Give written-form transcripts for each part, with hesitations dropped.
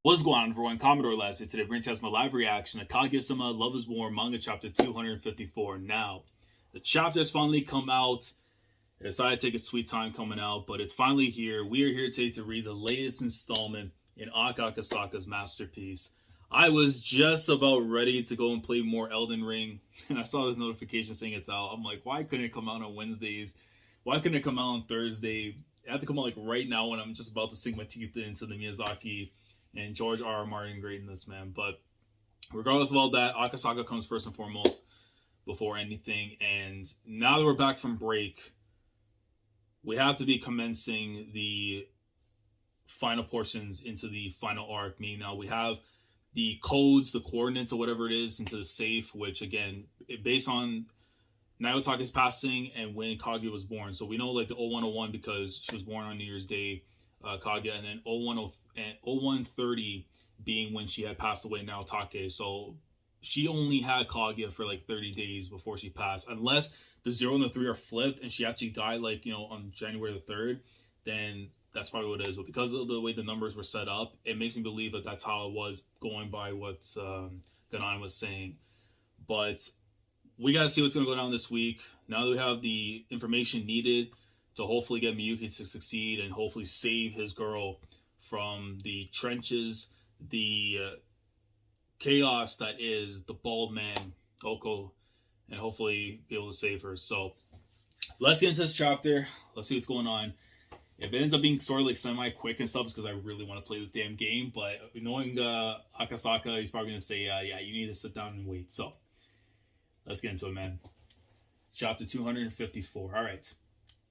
What's going on, everyone? Commodore last year today brings us my live reaction to Kaguya-sama Love is War manga chapter 254. Now, the chapter's finally come out. I decided to take a sweet time coming out, but it's finally here. We are here today to read the latest installment in Akasaka's masterpiece. I was just about ready to go and play more Elden Ring, and I saw this notification saying it's out. I'm like, why couldn't it come out on Wednesdays? Why couldn't it come out on Thursday? It had to come out like right now when I'm just about to sink my teeth into the Miyazaki and George R. Martin greatness, man. But regardless of all that, Akasaka comes first and foremost before anything. And now that we're back from break, we have to be commencing the final portions into the final arc. Meaning now we have the codes, the coordinates, or whatever it is into the safe, which again, based on Naotake's passing and when Kaguya was born. So we know like the 0101 because she was born on New Year's Day, Kaguya, and then 0130 being when she had passed away, Naotake. So she only had Kaguya for like 30 days before she passed. Unless the 0 and the 3 are flipped and she actually died like, on January the 3rd, then that's probably what it is. But because of the way the numbers were set up, it makes me believe that that's how it was, going by what Ganon was saying. But we got to see what's going to go down this week. Now that we have the information needed to hopefully get Miyuki to succeed and hopefully save his girl from the trenches, the chaos that is the bald man, Oko, and hopefully be able to save her. So let's get into this chapter. Let's see what's going on. If it ends up being sort of like semi-quick and stuff, it's because I really want to play this damn game. But knowing Akasaka, he's probably going to say, yeah, you need to sit down and wait. So let's get into it, man. Chapter 254. All right.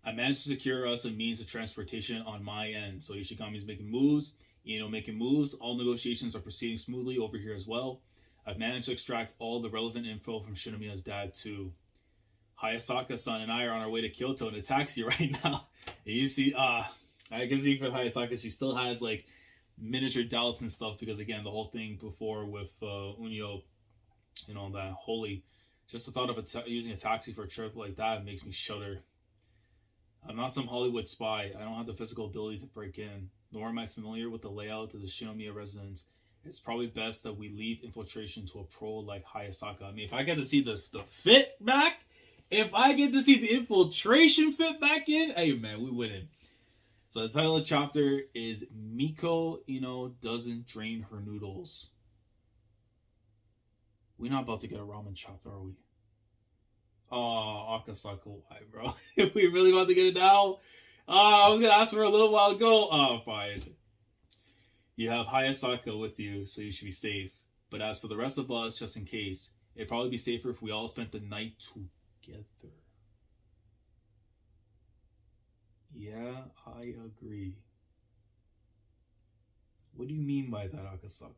I managed to secure us a means of transportation on my end. So Ishigami is making moves. Iino making moves. All negotiations are proceeding smoothly over here as well. I've managed to extract all the relevant info from Shinomiya's dad too. Hayasaka-san and I are on our way to Kyoto in a taxi right now. And you see, I can see for Hayasaka, she still has like miniature doubts and stuff because again, the whole thing before with Unyo, that holy, just the thought of using a taxi for a trip like that makes me shudder. I'm not some Hollywood spy. I don't have the physical ability to break in, nor am I familiar with the layout of the Shinomiya residence. It's probably best that we leave infiltration to a pro like Hayasaka. I mean, if I get to see the fit back, if I get to see the infiltration fit back in, hey man, we winning. So the title of the chapter is MIKO IINO doesn't drain her noodles. We're not about to get a ramen chapter, are we? Oh, Akasaka, why, bro? We really about to get it now? I was going to ask for her a little while ago. Oh, fine. You have Hayasaka with you, so you should be safe. But as for the rest of us, just in case, it'd probably be safer if we all spent the night together. Yeah, I agree. What do you mean by that, Akasaka?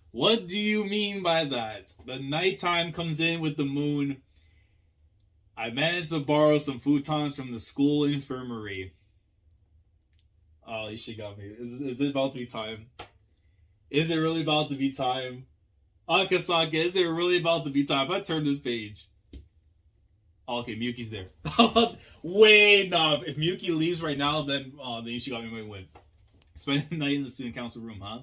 What do you mean by that? The nighttime comes in with the moon. I managed to borrow some futons from the school infirmary. Oh, Ishigami. Is it about to be time? Is it really about to be time? Akasaka, is it really about to be time? If I turn this page. Oh, okay, Miyuki's there. Wait, no. If Miyuki leaves right now, then Ishigami might win. Spending the night in the student council room, huh?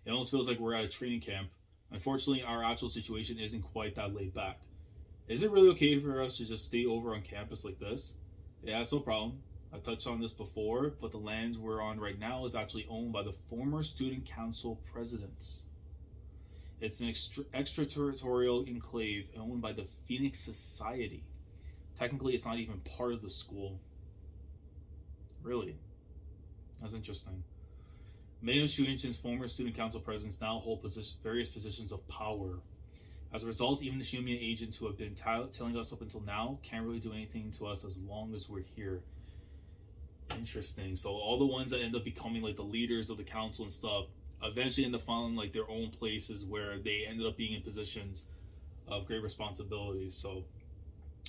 It almost feels like we're at a training camp. Unfortunately, our actual situation isn't quite that laid back. Is it really okay for us to just stay over on campus like this? Yeah, it's no problem. I've touched on this before, but the land we're on right now is actually owned by the former student council presidents. It's an extraterritorial enclave owned by the Phoenix Society. Technically, it's not even part of the school. Really? That's interesting. Many of Shueisha's former student council presidents now hold various positions of power. As a result, even the Shinomiya agents who have been telling us up until now can't really do anything to us as long as we're here. Interesting. So all the ones that end up becoming like the leaders of the council and stuff eventually end up finding like their own places where they ended up being in positions of great responsibility. So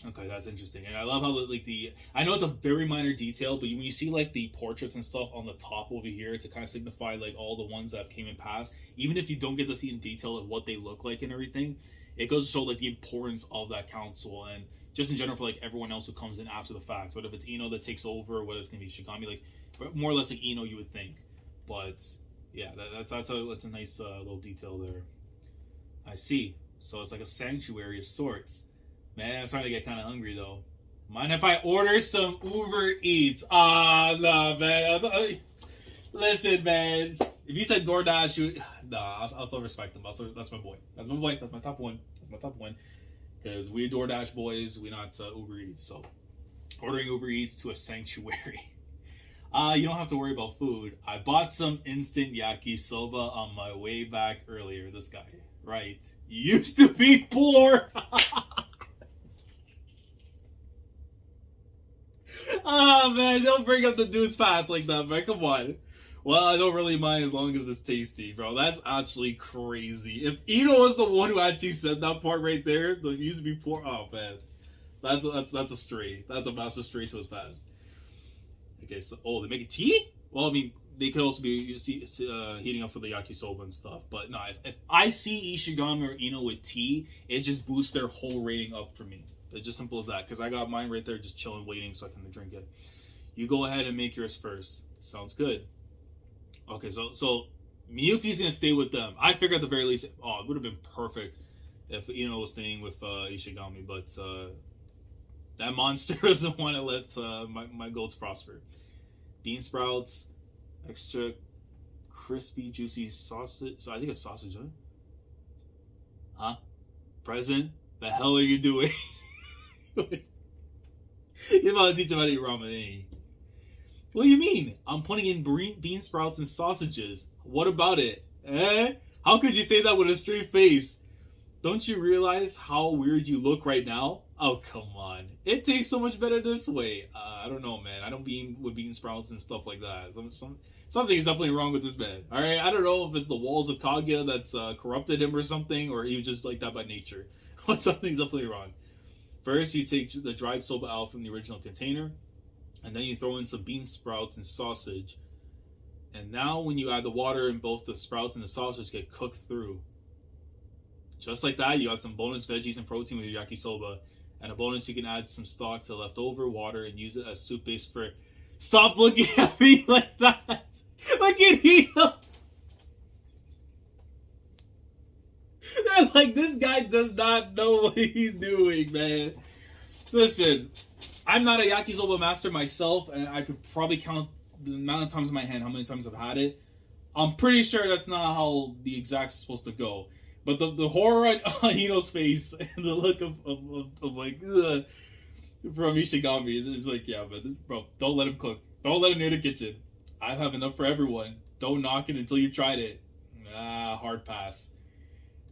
okay, that's interesting. And I love how like I know it's a very minor detail, but when you see like the portraits and stuff on the top over here to kind of signify like all the ones that have came and passed, even if you don't get to see in detail like what they look like and everything, it goes to show like the importance of that council and just in general for like everyone else who comes in after the fact. Whether it's Iino that takes over, whether it's gonna be Shigami, like more or less like Iino you would think. But Yeah, that's a nice little detail there. I see. So it's like a sanctuary of sorts. Man, I'm starting to get kind of hungry though. Mind if I order some Uber Eats? Ah, no, man. Listen, man. If you said DoorDash, I'll still respect them. That's my boy. That's my boy. That's my top one. That's my top one. Because we DoorDash boys, we not Uber Eats. So ordering Uber Eats to a sanctuary. You don't have to worry about food. I bought some instant yakisoba on my way back earlier. This guy, right? You used to be poor. Ah, man, don't bring up the dude's past like that, man. Come on. Well, I don't really mind as long as it's tasty, bro. That's actually crazy. If Ino was the one who actually said that part right there, the used to be poor. Oh, man. That's a stray. That's a massive stray to his past. Okay, so they make a tea? Well, I mean, they could also be heating up for the yakisoba and stuff. But no, if I see Ishigami or Ino with tea, it just boosts their whole rating up for me. It's just simple as that. Because I got mine right there just chilling, waiting so I can drink it. You go ahead and make yours first. Sounds good. Okay, so Miyuki's going to stay with them. I figured at the very least, it would have been perfect if Ino was staying with Ishigami. But that monster doesn't want to let my goats prosper. Bean sprouts, extra crispy, juicy sausage. So I think it's sausage, huh? Huh? Present? The hell are you doing? You're about to teach him how to eat ramen, ain't you? What do you mean? I'm putting in bean sprouts and sausages. What about it? How could you say that with a straight face? Don't you realize how weird you look right now? Oh, come on. It tastes so much better this way. I don't know, man. I don't bean with bean sprouts and stuff like that. Something's definitely wrong with this man. All right? I don't know if it's the walls of Kaguya that's corrupted him or something, or he was just like that by nature. But something's definitely wrong. First, you take the dried soba out from the original container, and then you throw in some bean sprouts and sausage. And now when you add the water in both the sprouts and the sausage get cooked through. Just like that, you add some bonus veggies and protein with your yakisoba. And a bonus, you can add some stock to leftover water and use it as soup base for... Stop looking at me like that! Look at him! They're like, this guy does not know what he's doing, man. Listen, I'm not a yakisoba master myself, and I could probably count the amount of times in my hand how many times I've had it. I'm pretty sure that's not how the exact's supposed to go. But the horror on Ino's face and the look of like, ugh, from Ishigami is like, yeah, but this, bro, don't let him cook. Don't let him near the kitchen. I have enough for everyone. Don't knock it until you tried it. Hard pass.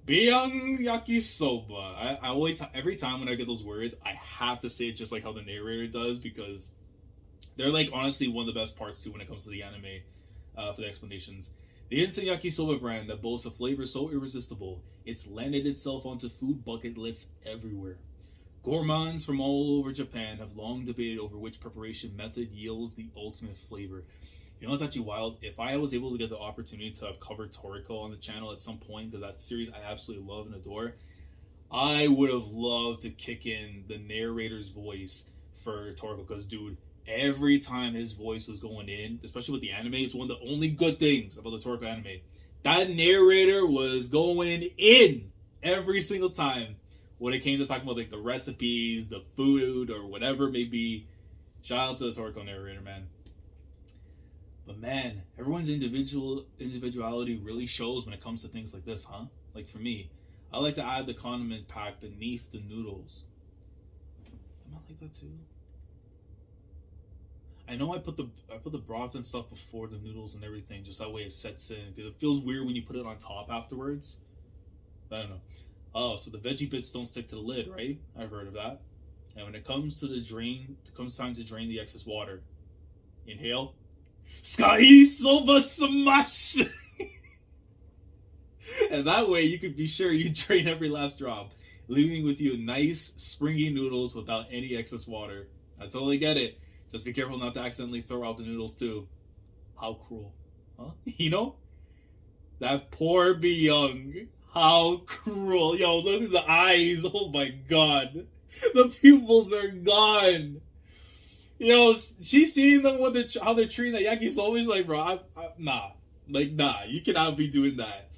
Beyond yakisoba. I always, every time when I get those words, I have to say it just like how the narrator does, because they're like honestly one of the best parts too when it comes to the anime for the explanations. The instant yakisoba brand that boasts a flavor so irresistible, it's landed itself onto food bucket lists everywhere. Gourmands from all over Japan have long debated over which preparation method yields the ultimate flavor. You know, it's actually wild. If I was able to get the opportunity to have covered Toriko on the channel at some point, because that series I absolutely love and adore, I would have loved to kick in the narrator's voice for Toriko, because, dude, every time his voice was going in, especially with the anime, it's one of the only good things about the Toriko anime. That narrator was going in every single time when it came to talking about like the recipes, the food, or whatever it may be. Shout out to the Toriko narrator, man. But man, everyone's individuality really shows when it comes to things like this, huh? Like for me, I like to add the condiment pack beneath the noodles. Am I like that too? I know I put the broth and stuff before the noodles and everything, just that way it sets in, because it feels weird when you put it on top afterwards. I don't know. Oh, so the veggie bits don't stick to the lid, right? I've heard of that. And when it comes to time to drain the excess water, inhale. Sky soba smash! And that way you can be sure you drain every last drop, leaving with you nice, springy noodles without any excess water. I totally get it. Just be careful not to accidentally throw out the noodles too. How cruel. Huh? You know? That poor Byung. How cruel. Yo, look at the eyes. Oh my god. The pupils are gone. Yo, she's seeing them how they're treating that yakisoba. Like, bro, nah. Like, nah, you cannot be doing that.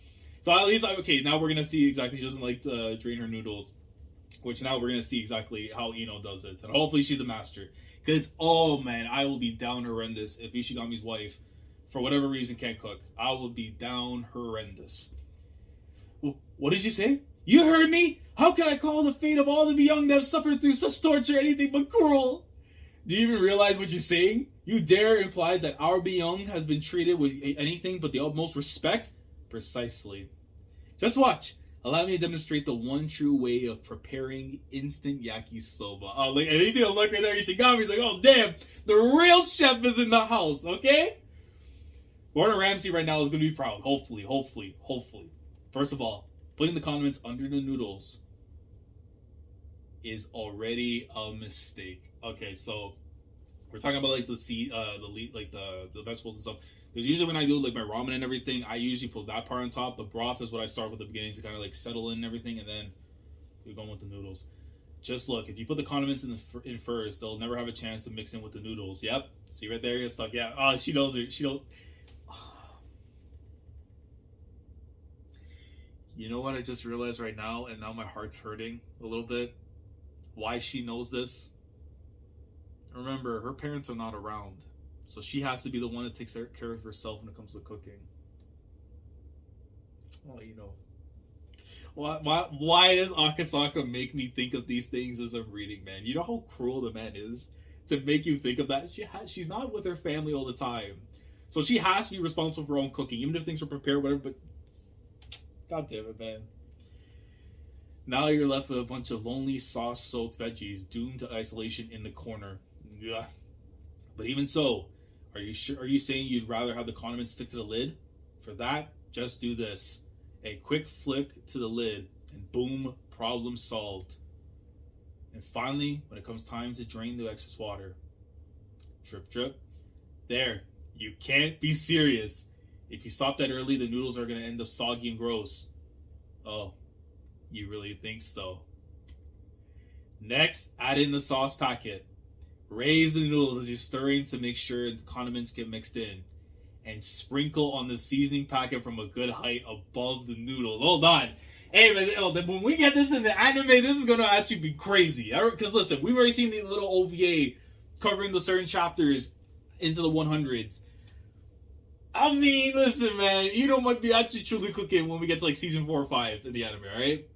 So at least, okay, now we're gonna see exactly. She doesn't like to drain her noodles, which now we're gonna see exactly how Ino does it, and hopefully she's a master. Because oh man, I will be down horrendous if Ishigami's wife, for whatever reason, can't cook. I will be down horrendous. What did you say? You heard me? How can I call the fate of all the young that have suffered through such torture anything but cruel? Do you even realize what you're saying? You dare imply that our Byung has been treated with anything but the utmost respect? Precisely. Just watch. Allow me to demonstrate the one true way of preparing instant yakisoba. Oh, look, and you see the look right there. Ishigami's like, oh, damn. The real chef is in the house, okay? Gordon Ramsay right now is going to be proud. Hopefully. First of all, putting the condiments under the noodles is already a mistake. Okay, so we're talking about like the vegetables and stuff. Because usually when I do like my ramen and everything, I usually put that part on top. The broth is what I start with at the beginning to kind of like settle in and everything, and then we're going with the noodles. Just look, if you put the condiments in first, they'll never have a chance to mix in with the noodles. Yep, see right there, it's stuck. Yeah, oh, she knows it. She don't. You know what I just realized right now, and now my heart's hurting a little bit. Why she knows this? Remember, her parents are not around. So she has to be the one that takes care of herself when it comes to cooking. Well, you know. Why does Akasaka make me think of these things as I'm reading, man? You know how cruel the man is to make you think of that? She's not with her family all the time. So she has to be responsible for her own cooking, even if things are prepared, whatever, but God damn it, man. Now you're left with a bunch of lonely, sauce-soaked veggies doomed to isolation in the corner. Ugh. But even so, are you sure? Are you saying you'd rather have the condiments stick to the lid? For that, just do this. A quick flick to the lid, and boom, problem solved. And finally, when it comes time to drain the excess water, drip, drip. There, you can't be serious. If you stop that early, the noodles are going to end up soggy and gross. Oh, you really think so? Next, add in the sauce packet. Raise the noodles as you're stirring to make sure the condiments get mixed in. And sprinkle on the seasoning packet from a good height above the noodles. Hold on. Hey, man, when we get this in the anime, this is going to actually be crazy. Because listen, we've already seen the little OVA covering the certain chapters into the 100s. I mean, listen, man, Ino might be actually truly cooking when we get to like season 4 or 5 in the anime, right?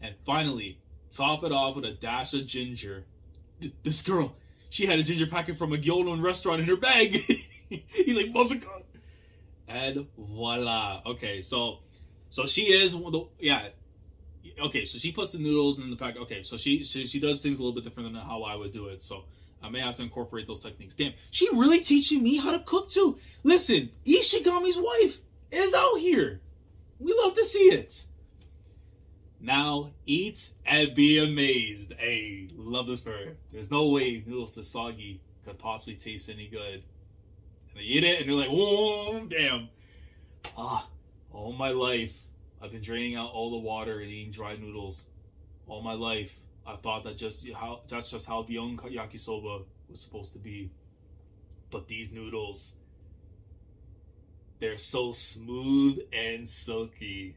And finally, top it off with a dash of ginger. This girl, she had a ginger packet from a Gyonon restaurant in her bag. He's like, Mozaka. And voila. Okay, so she is one of the, yeah. Okay, so she puts the noodles in the packet. Okay, so she does things a little bit different than how I would do it. So I may have to incorporate those techniques. Damn, she really teaching me how to cook too. Listen, Ishigami's wife is out here. We love to see it. Now eat and be amazed. Hey, love this for her. There's no way noodles this soggy could possibly taste any good. And they eat it and they're like, oh, damn. All my life, I've been draining out all the water and eating dry noodles. All my life, I thought that's just how Byung yakisoba was supposed to be. But these noodles, they're so smooth and silky.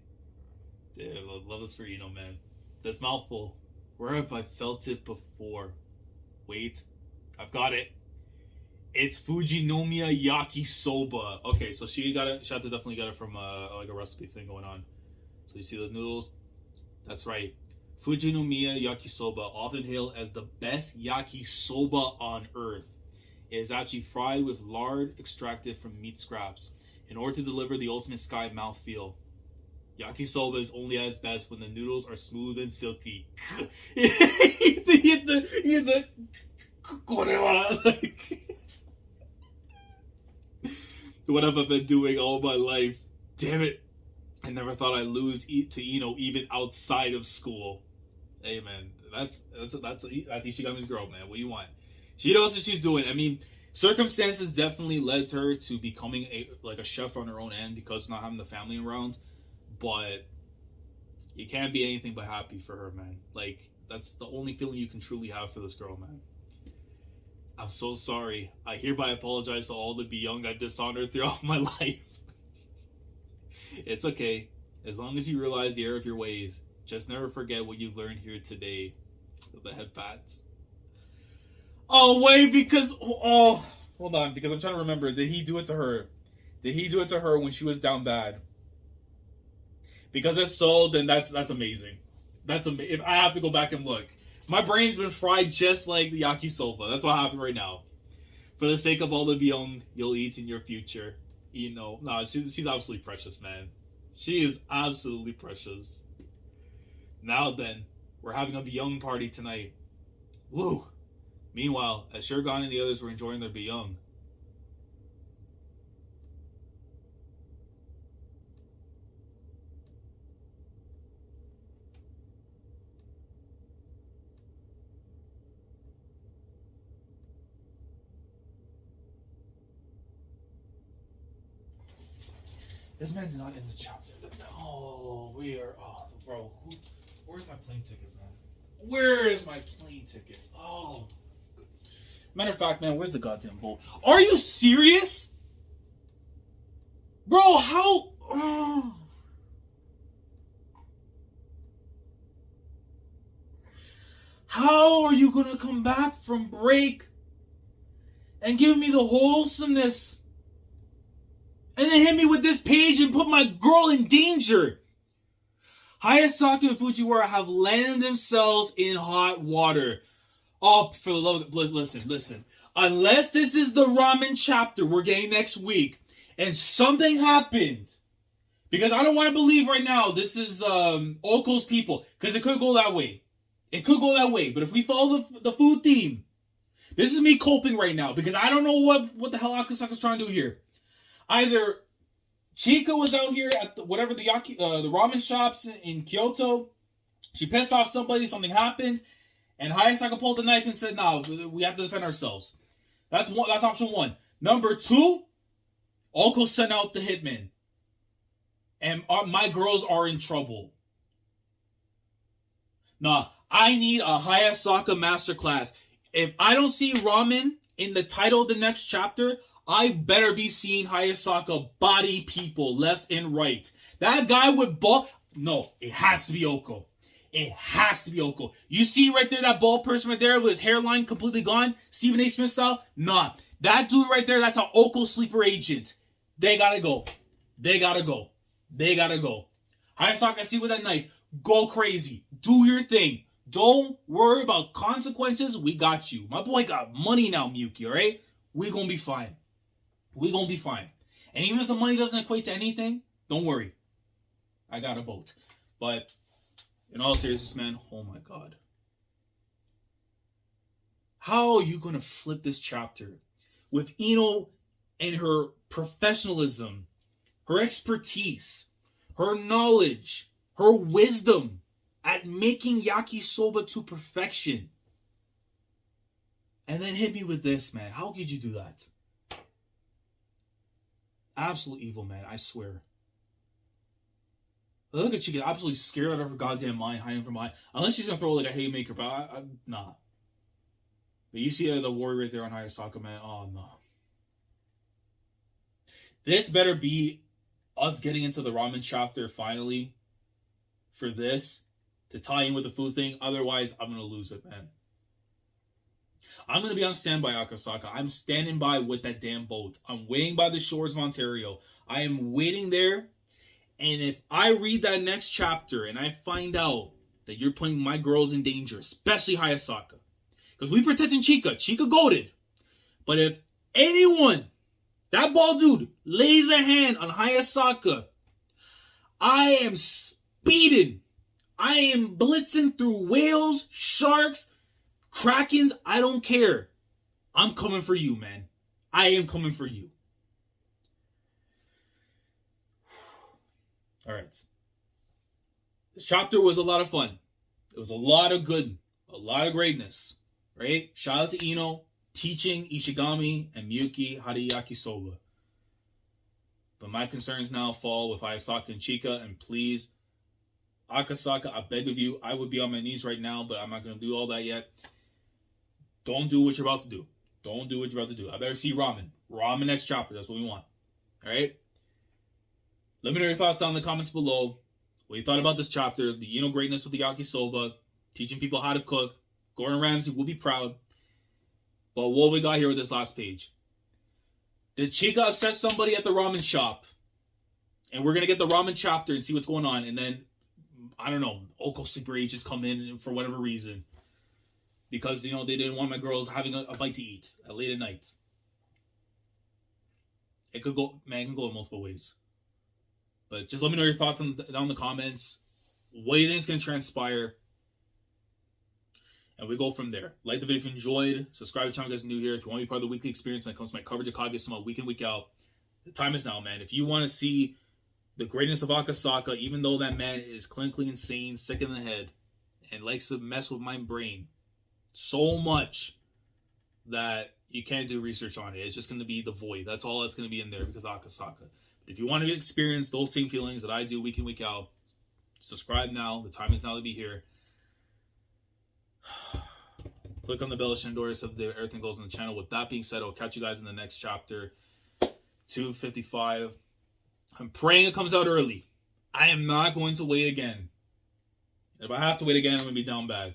Damn, I love this for Ino, man. This mouthful, where have I felt it before? Wait, I've got it. It's Fujinomiya yakisoba. Okay, so she had to definitely get it from like a recipe thing going on. So you see the noodles? That's right. Fujinomiya yakisoba, often hailed as the best yakisoba on earth. It is actually fried with lard extracted from meat scraps in order to deliver the ultimate sky mouthfeel. Yakisoba is only at its best when the noodles are smooth and silky. What have I been doing all my life? Damn it. I never thought I'd lose to Ino even outside of school. Hey man, that's Ishigami's girl, man. What do you want? She knows what she's doing. I mean, circumstances definitely led her to becoming a chef on her own end because not having the family around. But you can't be anything but happy for her, man. Like, that's the only feeling you can truly have for this girl, man. I'm so sorry. I hereby apologize to all the Byung I dishonored throughout my life. It's okay. As long as you realize the error of your ways, just never forget what you've learned here today. The head pats. Oh, wait, because... Oh, hold on, because I'm trying to remember. Did he do it to her? Did he do it to her when she was down bad? Because if so, then that's amazing. That's amazing. I have to go back and look. My brain's been fried just like the yakisoba. That's what happened right now. For the sake of all the byung you'll eat in your future. You know, nah, she's absolutely precious, man. She is absolutely precious. Now then, we're having a byung party tonight. Woo! Meanwhile, as Shurgon and the others were enjoying their byung, this man's not in the chapter. Oh, we are. Oh, bro. Where's my plane ticket, man? Where is my plane ticket? Oh. Matter of fact, man, where's the goddamn boat? Are you serious? Bro, how. Oh. How are you gonna come back from break and give me the wholesomeness and then hit me with this page and put my girl in danger? Hayasaka and Fujiwara have landed themselves in hot water. Oh, for the love of... Listen. Unless this is the ramen chapter we're getting next week and something happened, because I don't want to believe right now this is Oko's people, because it could go that way. It could go that way. But if we follow the food theme, this is me coping right now, because I don't know what the hell Akasaka's trying to do here. Either Chika was out here at the ramen shops in Kyoto. She pissed off somebody, something happened, and Hayasaka pulled the knife and said, "No, we have to defend ourselves." That's option one. Number two, Oko sent out the hitman, and my girls are in trouble. Nah, I need a Hayasaka masterclass. If I don't see ramen in the title of the next chapter, I better be seeing Hayasaka body people left and right. That guy with ball... No, it has to be Oko. It has to be Oko. You see right there, that bald person right there with his hairline completely gone? Stephen A. Smith style? Nah. That dude right there, that's an Oko sleeper agent. They gotta go. They gotta go. They gotta go. Hayasaka, I see with that knife. Go crazy. Do your thing. Don't worry about consequences. We got you. My boy got money now, Miyuki, alright? We gonna be fine. We gonna be fine. And even if the money doesn't equate to anything, don't worry. I got a boat. But in all seriousness, man, oh my god. How are you gonna flip this chapter with Ino and her professionalism, her expertise, her knowledge, her wisdom at making yakisoba to perfection, and then hit me with this, man? How could you do that? Absolute evil, man, I swear. Look at Chica, absolutely scared out of her goddamn mind, hiding from behind. Unless she's gonna throw like a haymaker, but nah. But you see the warrior right there on Hayasaka, man. Oh no. This better be us getting into the ramen chapter finally. For this to tie in with the food thing. Otherwise, I'm gonna lose it, man. I'm going to be on standby, Akasaka. I'm standing by with that damn boat. I'm waiting by the shores of Ontario. I am waiting there. And if I read that next chapter and I find out that you're putting my girls in danger, especially Hayasaka, because we protecting Chika goated. But if anyone, that bald dude, lays a hand on Hayasaka, I am speeding. I am blitzing through whales, sharks, Krakens, I don't care. I'm coming for you, man. I am coming for you. All right. This chapter was a lot of fun. It was a lot of good, a lot of greatness, right? Shout out to Ino teaching Ishigami and Miyuki how to yakisoba. But my concerns now fall with Hayasaka and Chika, and please, Akasaka, I beg of you, I would be on my knees right now, but I'm not going to do all that yet. Don't do what you're about to do. Don't do what you're about to do. I better see ramen. Ramen next chapter. That's what we want. All right? Let me know your thoughts down in the comments below. What you thought about this chapter, the Ino greatness with the yakisoba, teaching people how to cook. Gordon Ramsay will be proud. But what we got here with this last page. Did Chika upset somebody at the ramen shop? And we're going to get the ramen chapter and see what's going on. And then, I don't know, Oko sleeper agents come in for whatever reason. Because, they didn't want my girls having a bite to eat at late at night. It can go in multiple ways. But just let me know your thoughts down in the comments. What do you think is going to transpire? And we go from there. Like the video if you enjoyed. Subscribe to the channel if you guys are new here. If you want to be part of the weekly experience when it comes to my coverage of Kaguya-sama week in, week out, the time is now, man. If you want to see the greatness of Akasaka, even though that man is clinically insane, sick in the head, and likes to mess with my brain so much that you can't do research on it. It's just going to be the void. That's all that's going to be in there because of Akasaka. If you want to experience those same feelings that I do week in, week out, subscribe now. The time is now to be here. Click on the bell to doors so that everything goes on the channel. With that being said, I'll catch you guys in the next chapter, 255. I'm praying it comes out early. I am not going to wait again. If I have to wait again, I'm going to be down bad.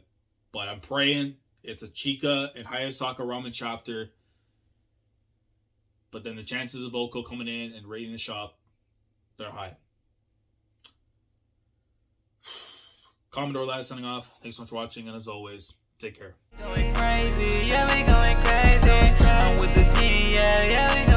But I'm praying it's a Chika and Hayasaka ramen chapter. But then the chances of Oko coming in and raiding the shop, they're high. Commodore last signing off. Thanks so much for watching, and as always, take care. Going crazy, yeah, we going crazy. I'm with the team, yeah, we going